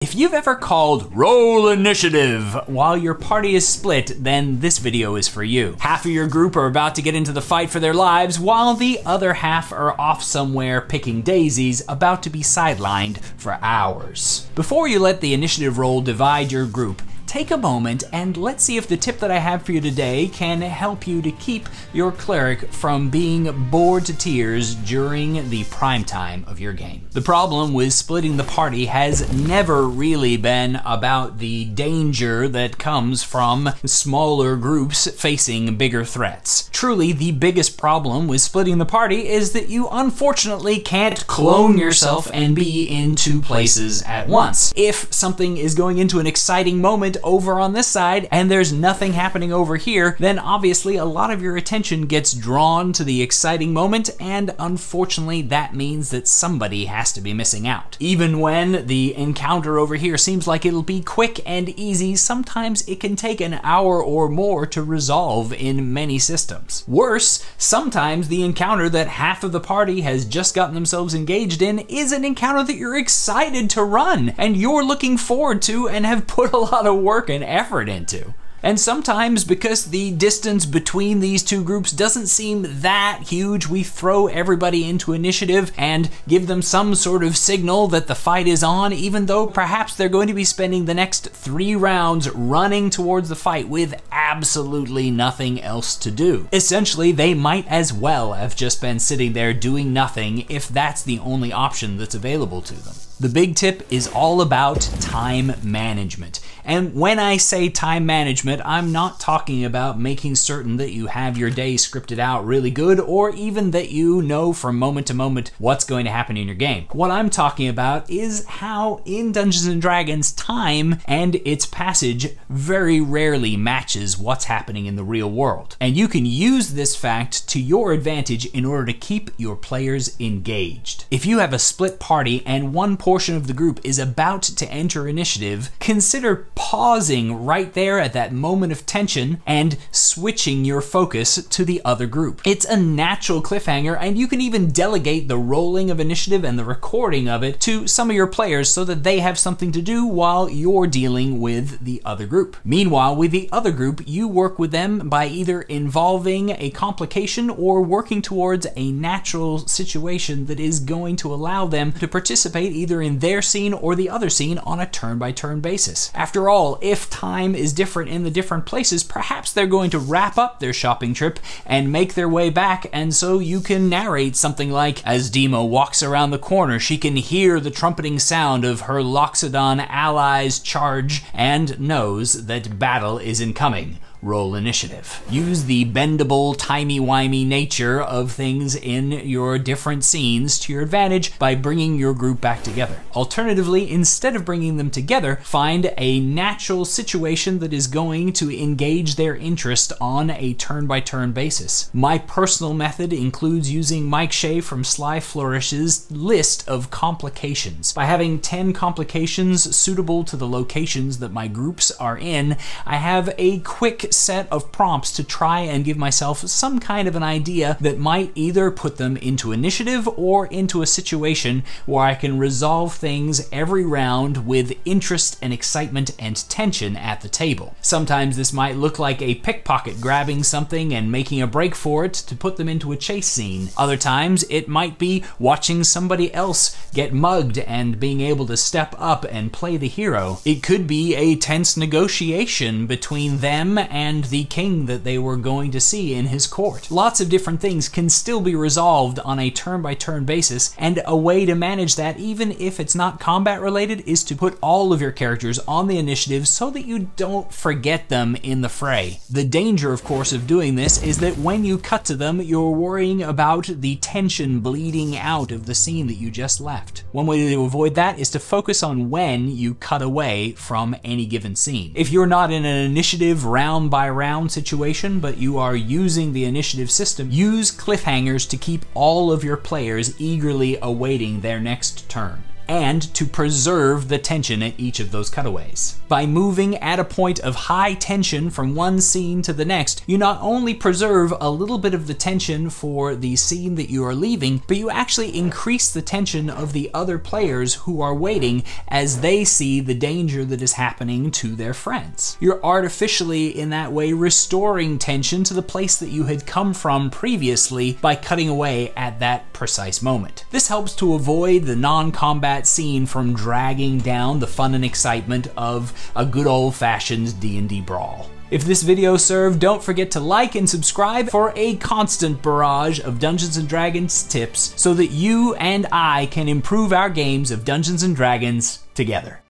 If you've ever called roll initiative while your party is split, then this video is for you. Half of your group are about to get into the fight for their lives, while the other half are off somewhere picking daisies, about to be sidelined for hours. Before you let the initiative roll divide your group, take a moment and let's see if the tip that I have for you today can help you to keep your cleric from being bored to tears during the prime time of your game. The problem with splitting the party has never really been about the danger that comes from smaller groups facing bigger threats. Truly, the biggest problem with splitting the party is that you unfortunately can't clone yourself and be in two places at once. If something is going into an exciting moment over on this side and there's nothing happening over here, then obviously a lot of your attention gets drawn to the exciting moment, and unfortunately that means that somebody has to be missing out. Even when the encounter over here seems like it'll be quick and easy, sometimes it can take an hour or more to resolve in many systems. Worse, sometimes the encounter that half of the party has just gotten themselves engaged in is an encounter that you're excited to run and you're looking forward to and have put a lot of work and effort into. And sometimes, because the distance between these two groups doesn't seem that huge, we throw everybody into initiative and give them some sort of signal that the fight is on, even though perhaps they're going to be spending the next 3 rounds running towards the fight with absolutely nothing else to do. Essentially, they might as well have just been sitting there doing nothing if that's the only option that's available to them. The big tip is all about time management. And when I say time management, I'm not talking about making certain that you have your day scripted out really good, or even that you know from moment to moment what's going to happen in your game. What I'm talking about is how in Dungeons & Dragons, time and its passage very rarely matches what's happening in the real world. And you can use this fact to your advantage in order to keep your players engaged. If you have a split party and one portion of the group is about to enter initiative, consider pausing right there at that moment of tension and switching your focus to the other group. It's a natural cliffhanger, and you can even delegate the rolling of initiative and the recording of it to some of your players so that they have something to do while you're dealing with the other group. Meanwhile, with the other group, you work with them by either involving a complication or working towards a natural situation that is going to allow them to participate either in their scene or the other scene on a turn-by-turn basis. After all, if time is different in the different places, perhaps they're going to wrap up their shopping trip and make their way back, and so you can narrate something like, as Demo walks around the corner, she can hear the trumpeting sound of her Loxodon allies charge and knows that battle is incoming. Roll initiative. Use the bendable, timey-wimey nature of things in your different scenes to your advantage by bringing your group back together. Alternatively, instead of bringing them together, find a natural situation that is going to engage their interest on a turn-by-turn basis. My personal method includes using Mike Shea from Sly Flourish's list of complications. By having 10 complications suitable to the locations that my groups are in, I have a quick set of prompts to try and give myself some kind of an idea that might either put them into initiative or into a situation where I can resolve things every round with interest and excitement and tension at the table. Sometimes this might look like a pickpocket grabbing something and making a break for it to put them into a chase scene. Other times it might be watching somebody else get mugged and being able to step up and play the hero. It could be a tense negotiation between them and the king that they were going to see in his court. Lots of different things can still be resolved on a turn-by-turn basis, and a way to manage that, even if it's not combat related, is to put all of your characters on the initiative so that you don't forget them in the fray. The danger, of course, of doing this is that when you cut to them, you're worrying about the tension bleeding out of the scene that you just left. One way to avoid that is to focus on when you cut away from any given scene. If you're not in an initiative round by round situation, but you are using the initiative system, use cliffhangers to keep all of your players eagerly awaiting their next turn. and to preserve the tension at each of those cutaways. By moving at a point of high tension from one scene to the next, you not only preserve a little bit of the tension for the scene that you are leaving, but you actually increase the tension of the other players who are waiting as they see the danger that is happening to their friends. You're artificially, in that way, restoring tension to the place that you had come from previously by cutting away at that precise moment. This helps to avoid the non-combat scene from dragging down the fun and excitement of a good old-fashioned D&D brawl. If this video served, don't forget to like and subscribe for a constant barrage of Dungeons & Dragons tips so that you and I can improve our games of Dungeons & Dragons together.